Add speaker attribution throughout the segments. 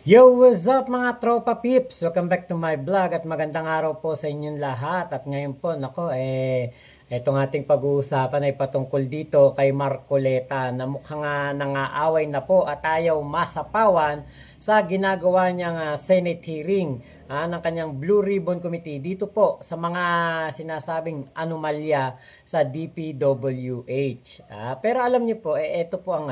Speaker 1: Yo, what's up mga tropa peeps? Welcome back to my vlog at magandang araw po sa inyong lahat. At ngayon po, itong ating pag-uusapan ay patungkol dito kay Marcoleta na mukhang nangaaway na po at ayaw masapawan sa ginagawa niyang Senate hearing ng kanyang Blue Ribbon Committee dito po sa mga sinasabing anomalya sa DPWH. Pero alam niyo po, ito po ang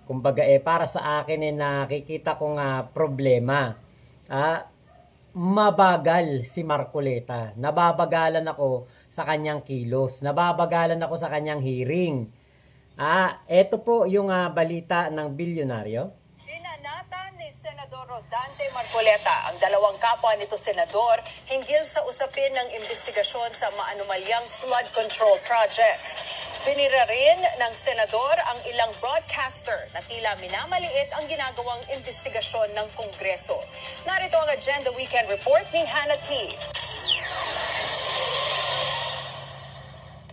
Speaker 1: kumbaga para sa akin nakikita kong problema. Mabagal si Marcoleta. Nababagalan ako sa kanyang kilos. Nababagalan ako sa kanyang hearing. Ito po yung balita ng bilyonaryo.
Speaker 2: Hinanatan ni Senador Rodante Marcoleta ang dalawang kapwa nito senador hinggil sa usapin ng investigasyon sa maanomalyang flood control projects. Binira rin ng senador ang ilang broadcaster na tila minamaliit ang ginagawang investigasyon ng Kongreso. Narito ang Agenda Weekend Report ni Hannah T.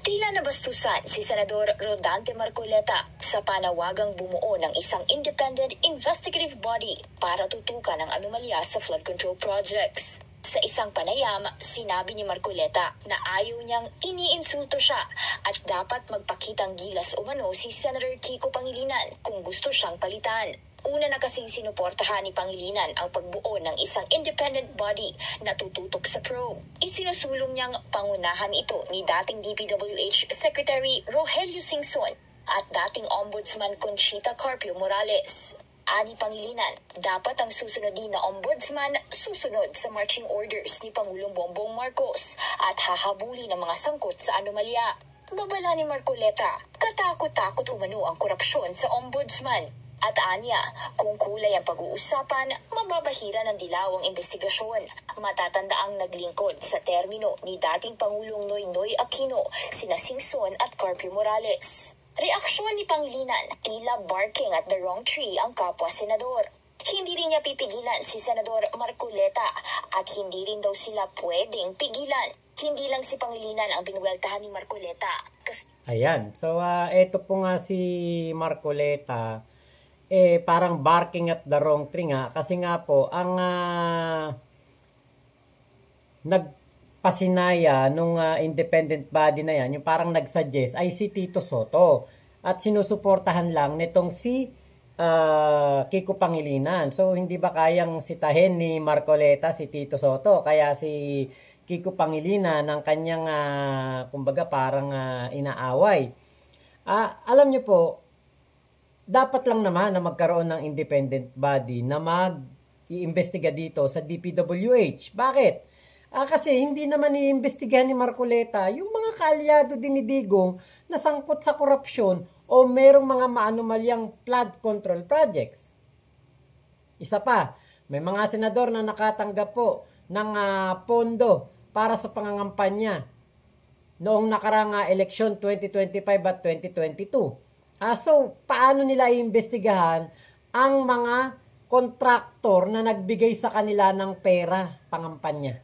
Speaker 3: Tila nabastusan si Senador Rodante Marcoleta sa panawagang bumuo ng isang independent investigative body para tutukan ang anomalya sa flood control projects. Sa isang panayam, sinabi ni Marcoleta na ayaw niyang iniinsulto siya at dapat magpakitang gilas umano si Senator Kiko Pangilinan kung gusto siyang palitan. Una na kasing sinuportahan ni Pangilinan ang pagbuo ng isang independent body na tututok sa probe. Isinusulong niyang pangunahan ito ni dating DPWH Secretary Rogelio Singson at dating Ombudsman Conchita Carpio Morales. Ani Pangilinan, dapat ang susunod din na ombudsman susunod sa marching orders ni Pangulong Bongbong Marcos at hahabuli ng mga sangkot sa anomalya. Babala ni Marcoleta, katakot-takot umano ang korupsyon sa ombudsman. At anya, kung kulay ang pag-uusapan, mababahira ng dilaw ang investigasyon. Matatanda ang naglingkod sa termino ni dating Pangulong Noynoy Aquino, sina Singson at Carpio Morales. Reaksyon ni Pangilinan, tila barking at the wrong tree ang kapwa senador. Hindi rin niya pipigilan si Senador Marcoleta at hindi rin daw sila pwedeng pigilan. Hindi lang si Pangilinan ang binuweltahan ni Marcoleta.
Speaker 1: Ayan, so ito po nga si Marcoleta, parang barking at the wrong tree nga. Kasi nga po, ang nagpasinaya nung independent body na yan, yung parang nagsuggest ay si Tito Soto. At sinusuportahan lang nitong si Kiko Pangilinan. So hindi ba kayang sitahin ni Marcoleta si Tito Soto? Kaya si Kiko Pangilinan ng kanyang kumbaga parang inaaway. Alam niyo po, dapat lang naman na magkaroon ng independent body na mag-iimbestiga dito sa DPWH. Bakit? Kasi hindi naman iimbestigahan ni Marcoleta yung mga kaalyado din ni Digong na sangkot sa korupsyon o merong mga maanomalyang flood control projects. Isa pa, may mga senador na nakatanggap po ng pondo para sa pangangampanya noong nakarang eleksyon 2025 at 2022. So, paano nila iimbestigahan ang mga kontraktor na nagbigay sa kanila ng pera pangampanya?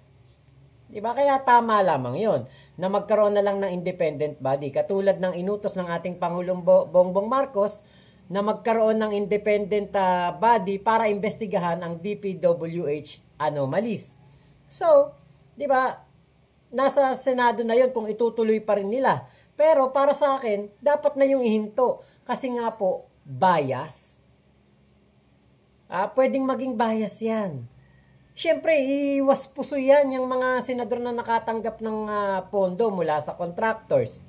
Speaker 1: Diba? Kaya tama lamang yon na magkaroon na lang ng independent body. Katulad ng inutos ng ating Pangulong Bongbong Marcos na magkaroon ng independent body para imbestigahan ang DPWH anomalies. So, diba, nasa Senado na yon kung itutuloy pa rin nila. Pero para sa akin, dapat na yung ihinto. Kasi nga po, bias. Pwedeng maging bias yan. Siyempre, iwas puso yan yung mga senador na nakatanggap ng pondo mula sa contractors.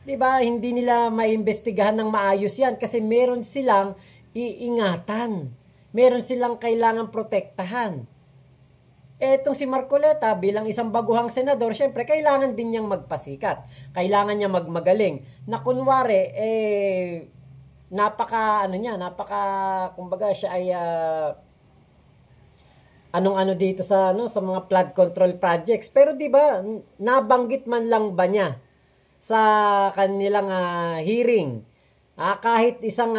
Speaker 1: Diba? Hindi nila maimbestigahan ng maayos yan kasi meron silang iingatan. Meron silang kailangan protektahan. Etong si Marcoleta bilang isang baguhang senador, siyempre kailangan din niyang magpasikat. Kailangan niya magmagaling. Na kunwari, kumbaga siya ay anong-ano dito sa mga flood control projects. Pero 'di ba, nabanggit man lang ba niya sa kanilang hearing kahit isang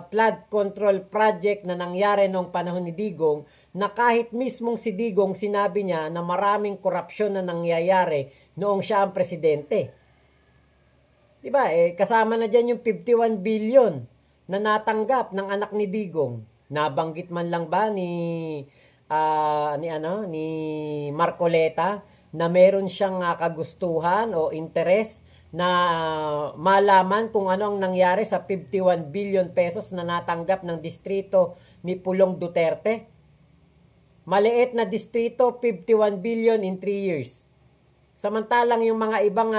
Speaker 1: flood control project na nangyari noong panahon ni Digong, na kahit mismong si Digong sinabi niya na maraming korupsyon na nangyayari noong siya ang presidente. 'Di ba? Kasama na diyan yung 51 billion na natanggap ng anak ni Digong. Nabanggit man lang ba ni Marcoleta na meron siyang kagustuhan o interes na malaman kung ano ang nangyari sa 51 billion pesos na natanggap ng distrito ni Pulong Duterte? Maliit na distrito, 51 billion in 3 years. Samantalang yung mga ibang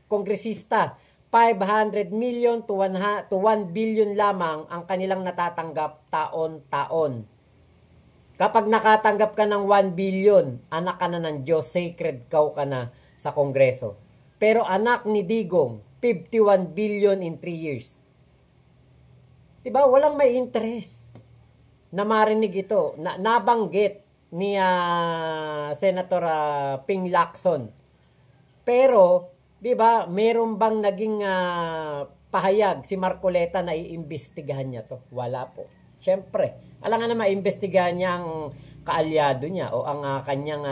Speaker 1: kongresista, 500 million to 1 billion lamang ang kanilang natatanggap taon-taon. Kapag nakatanggap ka ng 1 billion, anak ka na ng Diyos, sacred cow ka na sa Kongreso. Pero anak ni Digong, 51 billion in 3 years. Diba? Walang may interest na marinig ito. Nabanggit ni Senator Ping Lacson. Pero, diba, meron bang naging pahayag si Marcoleta na iimbestigahan niya to? Wala po. Siyempre, alam nga na maimbestigahan niya ang kaalyado niya o ang kanyang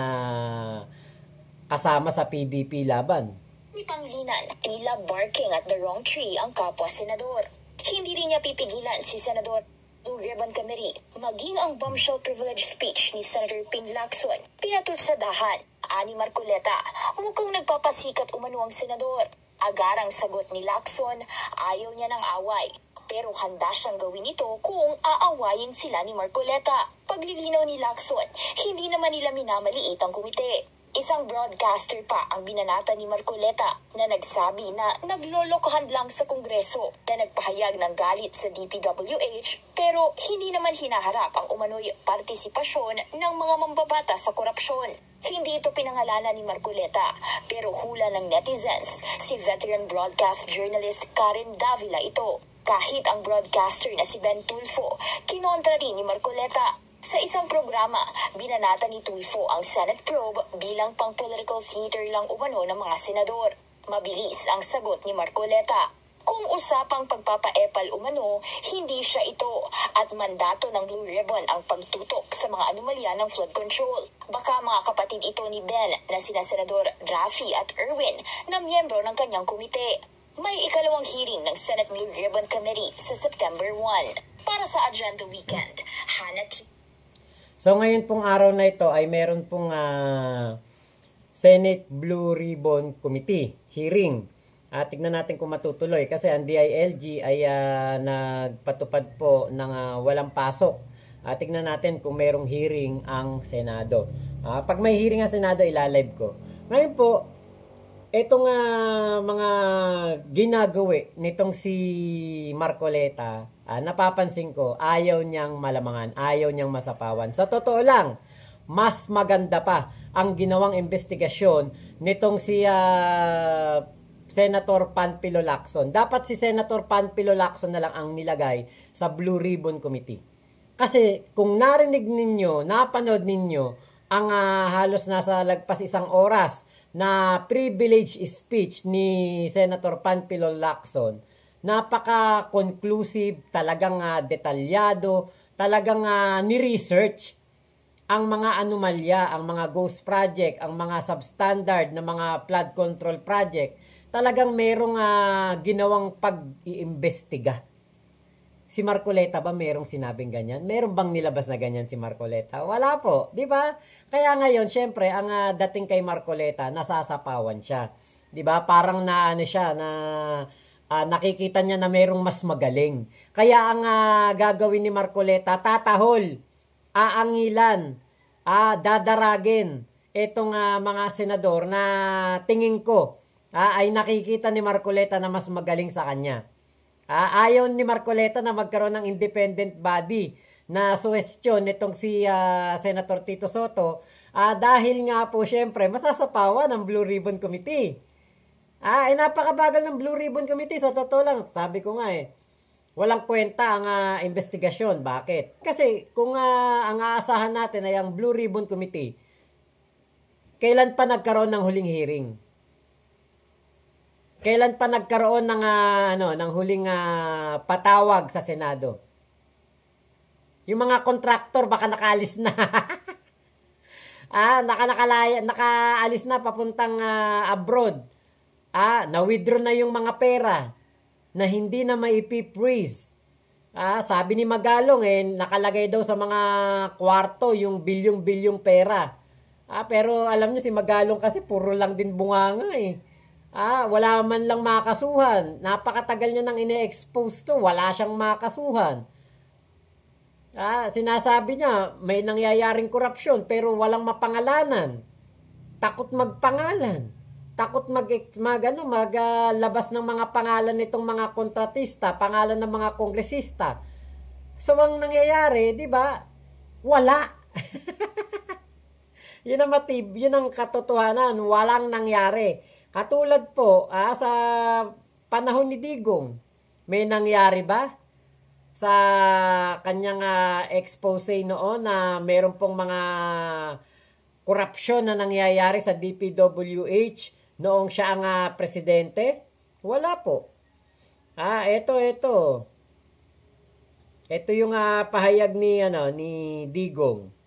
Speaker 1: kasama sa PDP laban.
Speaker 3: Ni Pangilinan, tila barking at the wrong tree ang kapwa senador. Hindi rin niya pipigilan si Senador Blue Ribbon Committee maging ang bombshell privilege speech ni Senator Ping Lacson pinatulsadahan. Ani Marcoleta, mukhang nagpapasikat umano ang senador. Agarang sagot ni Lacson, ayaw niya ng away. Pero handa siyang gawin ito kung aawayin sila ni Marcoleta. Paglilinaw ni Lacson, hindi naman nila minamaliit ang komite. Isang broadcaster pa ang binanata ni Marcoleta na nagsabi na naglolokohan lang sa Kongreso na nagpahayag ng galit sa DPWH pero hindi naman hinaharap ang umano'y partisipasyon ng mga mambabata sa korupsyon. Hindi ito pinangalanan ni Marcoleta pero hula ng netizens, si veteran broadcast journalist Karen Davila ito. Kahit ang broadcaster na si Ben Tulfo, kinontra rin ni Marcoleta. Sa isang programa, binanata ni Tulfo ang Senate probe bilang pang-political theater lang umano ng mga senador. Mabilis ang sagot ni Marcoleta. Kung usapang pagpapaepal umano, hindi siya ito at mandato ng Blue Ribbon ang pagtutok sa mga anomalya ng flood control. Baka mga kapatid ito ni Ben na sina Senador Raffy at Erwin na miyembro ng kanyang komite. May ikalawang hearing ng Senate Blue Ribbon Committee sa September 1. Para sa Agenda Weekend, Hannah T.
Speaker 1: So ngayon pong araw na ito ay meron pong Senate Blue Ribbon Committee hearing. Tignan natin kung matutuloy kasi ang DILG ay nagpatupad po ng walang pasok. Tignan natin kung merong hearing ang Senado. Pag may hearing ang Senado, ilalive ko. Ngayon po, itong mga ginagawi nitong si Marcoleta, napapansin ko, ayaw niyang malamangan, ayaw niyang masapawan. Sa totoo lang, mas maganda pa ang ginawang investigasyon nitong si Senator Panfilo Lacson. Dapat si Senator Panfilo Lacson na lang ang nilagay sa Blue Ribbon Committee. Kasi kung narinig ninyo, napanood ninyo, ang halos nasa lagpas 1 oras na privilege speech ni Senator Panfilo Lacson, napaka-conclusive, talagang detalyado, talagang ni-research ang mga anomalya, ang mga ghost project, ang mga substandard na mga flood control project. Talagang merong ginawang pag-iimbestiga. Si Marcoleta ba merong sinabing ganyan? Meron bang nilabas na ganyan si Marcoleta? Wala po, di ba? Kaya ngayon, syempre, ang dating kay Marcoleta, nasasapawan siya. Di ba? Parang na ano siya, na nakikita niya na merong mas magaling. Kaya ang gagawin ni Marcoleta, tatahol, aangilan, dadaragin itong mga senador na tingin ko ay nakikita ni Marcoleta na mas magaling sa kanya. Ayaw ni Marcoleta na magkaroon ng independent body na suwestyon nitong si Senator Tito Soto dahil nga po syempre masasapawan ng Blue Ribbon Committee. Napakabagal ng Blue Ribbon Committee, sa totoo lang. Sabi ko nga walang kwenta ang investigasyon. Bakit? Kasi kung ang aasahan natin ay ang Blue Ribbon Committee, kailan pa nagkaroon ng huling hearing? Kailan pa nagkaroon ng huling patawag sa Senado? Yung mga kontraktor baka nakaalis na. Nakaalis na papuntang abroad. Na-withdraw na yung mga pera na hindi na maipi-freeze. Sabi ni Magalong nakalagay daw sa mga kwarto yung bilyong-bilyong pera. Pero alam niyo si Magalong kasi puro lang din bunganga eh. Wala man lang makasuhan. Napakatagal niya nang ine-expose to, wala siyang makasuhan. Sinasabi niya may nangyayaring korupsyon pero walang mapangalanan. Takot magpangalan. Takot maglabas ng mga pangalan nitong mga kontratista, pangalan ng mga kongresista. So ang nangyayari, 'di ba? Wala. Yun ang katotohanan, walang nangyari. Katulad po, sa panahon ni Digong, may nangyari ba? Sa kanyang expose noon na meron pong mga korupsyon na nangyayari sa DPWH noong siya ang presidente? Wala po. Ito. Ito yung pahayag ni Digong.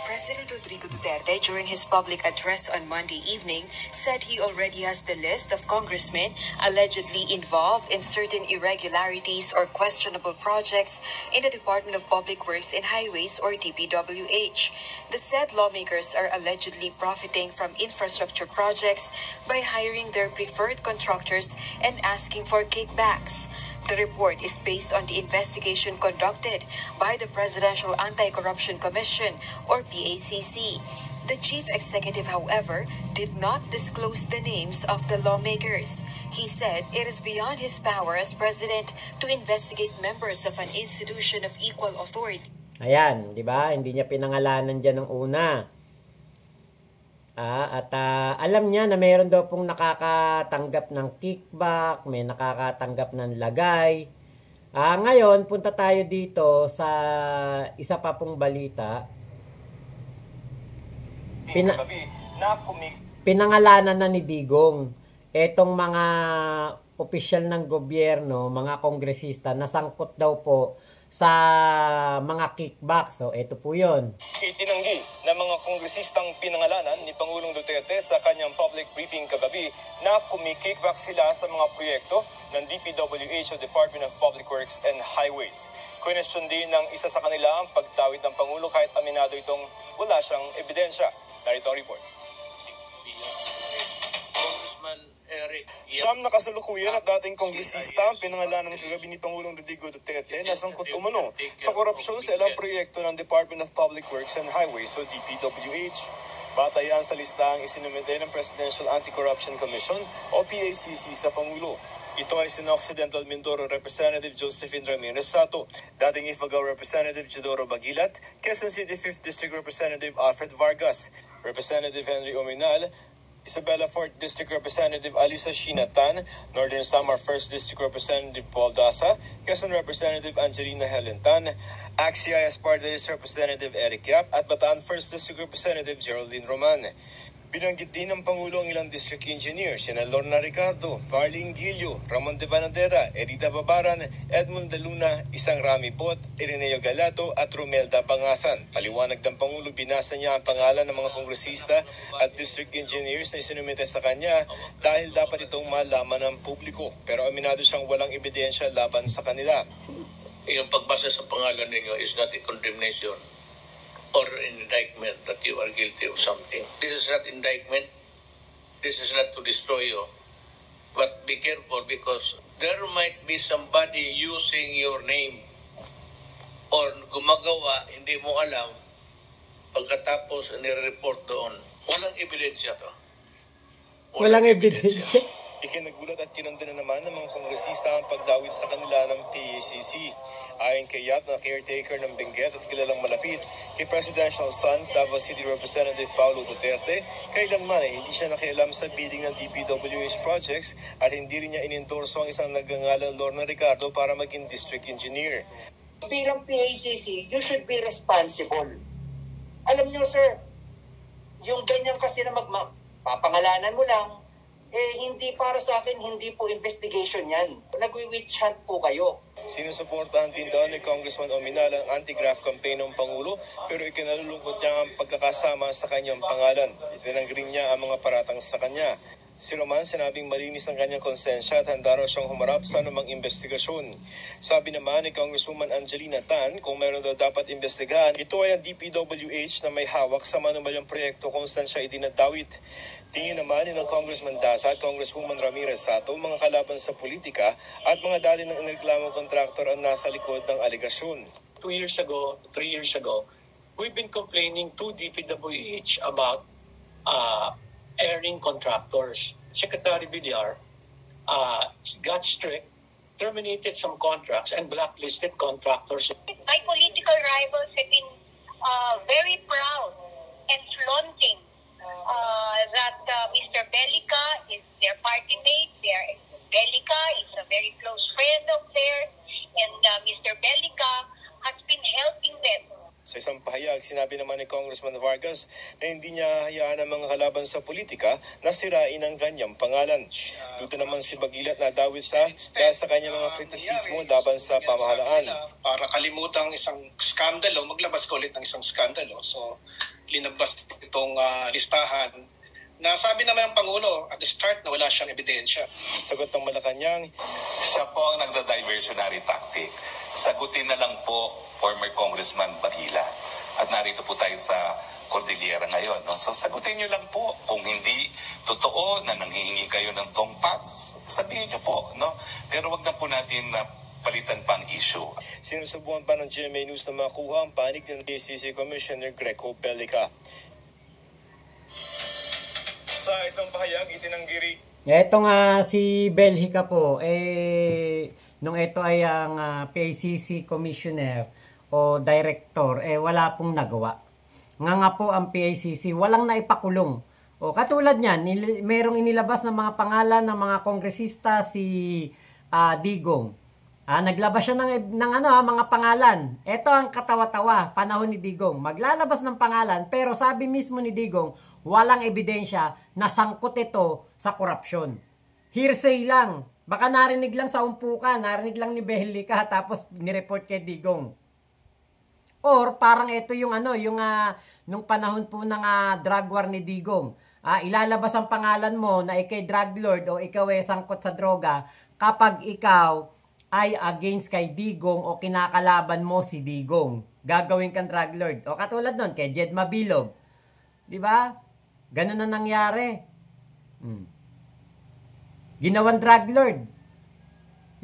Speaker 4: President Rodrigo Duterte, during his public address on Monday evening, said he already has the list of congressmen allegedly involved in certain irregularities or questionable projects in the Department of Public Works and Highways or DPWH. The said lawmakers are allegedly profiting from infrastructure projects by hiring their preferred contractors and asking for kickbacks. The report is based on the investigation conducted by the Presidential Anti-Corruption Commission or PACC. The chief executive, however, did not disclose the names of the lawmakers. He said it is beyond his power as president to investigate members of an institution of equal authority.
Speaker 1: Ayan, di ba? Hindi niya pinangalanan dyan ng una. Alam niya na mayroon daw pong nakakatanggap ng kickback, may nakakatanggap ng lagay. Ngayon, punta tayo dito sa isa pa pong balita. Pinangalanan na ni Digong etong mga opisyal ng gobyerno, mga kongresista na sangkot daw po sa mga kickback. So, ito po yun.
Speaker 5: Itinanggi ng mga kongresistang pinangalanan ni Pangulong Duterte sa kanyang public briefing kagabi na kumikickback sila sa mga proyekto ng DPWH o Department of Public Works and Highways. Question din ng isa sa kanila ang pagtawid ng Pangulo kahit aminado itong wala siyang ebidensya. Narito ang report. Siyam na kasalukuyan at dating kongresista ang pinangalanan kagabi ni Pangulong Rodrigo Duterte na sangkot umano sa korupsyon sa ilang proyekto ng Department of Public Works and Highways o DPWH. Batayan sa listahang isinumite ng Presidential Anti-Corruption Commission o PACC sa Pangulo. Ito ay sina Occidental Mindoro Representative Josephine Ramirez Sato, dating Ifugao Representative Chidoro Bagilat, Quezon City 5th District Representative Alfred Vargas, Representative Henry Ominal, Isabela 4th District Representative Alisa Shinatan, Northern Samar 1st District Representative Paul Dasa, Quezon Representative Angelina Helentan, AXIS Party List Representative Eric Yap, at Bataan 1st District Representative Geraldine Roman. Binanggit din ng Pangulo ang ilang district engineers, sina Lorna Ricardo, Marlene Gillo, Ramon de Banadera, Edita Babaran, Edmund Daluna, Isang Rami Pot, Ireneo Galato at Romelda Bangasan. Paliwanag ng Pangulo, binasa niya ang pangalan ng mga kongresista at district engineers na isinumite sa kanya dahil dapat itong malaman ng publiko. Pero aminado siyang walang ebidensya laban sa kanila.
Speaker 6: Yung pagbasa sa pangalan ninyo is not a condemnation or an indictment that you are guilty of something. This is not indictment. This is not to destroy you. But be careful because there might be somebody using your name or gumagawa, hindi mo alam, pagkatapos nire-report doon. Walang ebidensya to.
Speaker 1: Walang ebidensya.
Speaker 5: Ikinagulat at kinondena naman ng mga kongresista ang pagdawit sa kanila ng PACC. Ayon kay Yap na caretaker ng Benguet at kilalang malapit kay Presidential son Davao City Representative Paulo Duterte, kailanman ay hindi siya nakialam sa bidding ng DPWH projects at hindi rin niya inendorso ang isang nagngangalang Lorna Ricardo para maging district engineer.
Speaker 7: Bilang PACC, you should be responsible. Alam niyo sir, yung ganyan kasi na papangalanan mo lang, hindi para sa akin, hindi po investigation yan. Nag-witch hunt po kayo.
Speaker 5: Sinusuportahan din daw ni Congressman Ominal ang anti-graft campaign ng Pangulo pero ikinalulungkot niya ang pagkakasama sa kanyang pangalan. Itinanggi niya ang mga paratang sa kanya. Si Roman sinabing malinis ang kanyang konsensya at handa raw siyang humarap sa anumang investigasyon. Sabi naman ni Congresswoman Angelina Tan, kung meron daw dapat investigahan, ito ay ang DPWH na may hawak sa manumalyang proyekto kung saan siya idinadawit. Tingin naman ni ng Congressman Daza at Congresswoman Ramirez Sato, mga kalaban sa politika at mga dali ng inireklamong kontraktor ang nasa likod ng aligasyon.
Speaker 8: 3 years ago, we've been complaining to DPWH about airing contractors. Secretary Villar got strict, terminated some contracts, and blacklisted contractors.
Speaker 9: My political rivals have been very proud and flaunting that Mr. Bellica is their party mate. Bellica is a very close friend of theirs, and Mr. Bellica has been helping them.
Speaker 5: Sa isang pahayag, sinabi naman ni Congressman Vargas na hindi niya hayaan ang mga kalaban sa politika na sirain ang kanyang pangalan. Dito naman si Bagilat na dawit dahil sa kanyang mga kritisismo laban sa pamahalaan.
Speaker 10: Para kalimutang isang skandalo, maglabas ka ulit ng isang skandalo. So, linabas itong listahan na sabi naman ng Pangulo at the start na wala siyang ebidensya.
Speaker 5: Sagot ng Malacanang,
Speaker 11: siya po ang nagda-diversionary tactic. Sagutin na lang po former Congressman Bagila. At narito po tayo sa Cordillera ngayon. No? So sagutin nyo lang po. Kung hindi totoo na nanghihingi kayo ng tongpats, sabihin nyo po. No? Pero wag na po natin palitan pa ang issue.
Speaker 5: Sinusubukan pa ng GMA News na makuha ang panig ng DCC Commissioner Greco Bellica. Sa isang pahayag, itinanggiri.
Speaker 1: Eto nga si Bellica po, nung ito ay ang PACC Commissioner o Director, wala pong nagawa. Nga po ang PACC, walang naipakulong. O katulad niyan, merong inilabas ng mga pangalan ng mga kongresista si Digong. Naglabas siya ng mga pangalan. Ito ang katawa-tawa, panahon ni Digong. Maglalabas ng pangalan, pero sabi mismo ni Digong, walang ebidensya na sangkot ito sa korupsyon. Hearsay lang. Baka narinig lang sa umpukan, narinig lang ni Bellica, tapos nireport kay Digong. Or parang ito yung nung panahon po ng drug war ni Digong. Ilalabas ang pangalan mo na ikay drug lord o ikaw ay sangkot sa droga kapag ikaw ay against kay Digong o kinakalaban mo si Digong. Gagawin kang drug lord. O katulad nun kay Jed Mabilog. Di ba? Ganun na nangyari. Ginawan drug lord.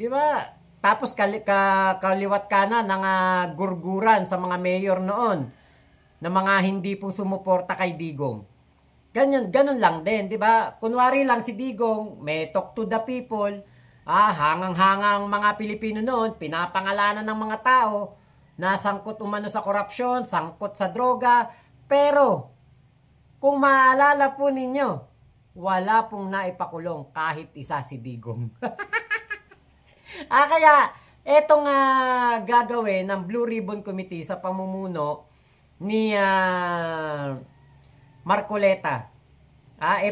Speaker 1: Di ba? Tapos kaliwat kanan ng gurguran sa mga mayor noon na mga hindi po sumuporta kay Digong. Ganun lang din, di ba? Kunwari lang si Digong, may talk to the people, hangang-hangang mga Pilipino noon, pinapangalanan ng mga tao na sangkot umano sa korupsyon, sangkot sa droga, pero kung maalala po ninyo, wala pong naipakulong kahit isa si Digong. Kaya etong gagawin ng Blue Ribbon Committee sa pamumuno ni Marcoleta.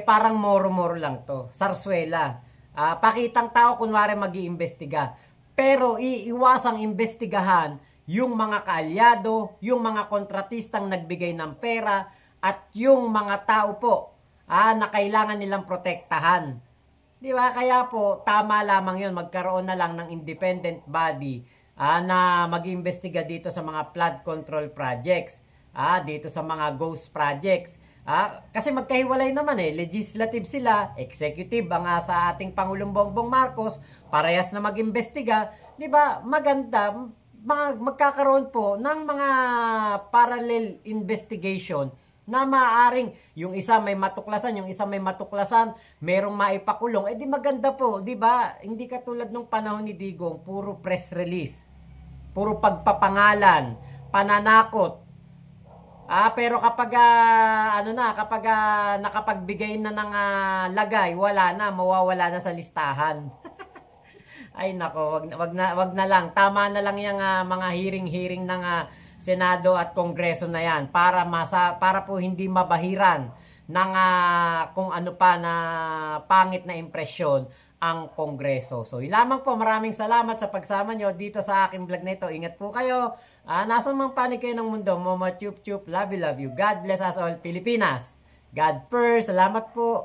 Speaker 1: Parang moro-moro lang to. Sarsuela. Pakitang tao kunwari mag-iimbestiga. Pero iiwasang imbestigahan yung mga kaalyado, yung mga kontratistang nagbigay ng pera, at yung mga tao po na kailangan nilang protektahan. Di ba? Kaya po, tama lamang yun. Magkaroon na lang ng independent body na mag-iimbestiga dito sa mga flood control projects, dito sa mga ghost projects. Kasi magkahiwalay naman legislative sila, executive ang sa ating Pangulong Bongbong Marcos, parehas na mag-imbestiga. Di ba? Maganda, magkakaroon po ng mga parallel investigation na maaaring yung isa may matuklasan, yung isa may matuklasan, merong maipakulong. Di maganda po, di ba? Hindi katulad nung panahon ni Digong, puro press release, puro pagpapangalan, pananakot. Pero kapag kapag nakapagbigay na ng lagay, wala na, mawawala na sa listahan. Ay nako, wag na lang. Tama na lang yung mga hearing ng Senado at Kongreso na yan para po hindi mabahiran ng kung ano pa na pangit na impresyon ang Kongreso. So, lamang po, maraming salamat sa pagsama nyo dito sa aking vlog na ito. Ingat po kayo. Nasa mang panig kayo ng mundo. Momo chup chup, love you, love you. God bless us all, Pilipinas. God first. Salamat po.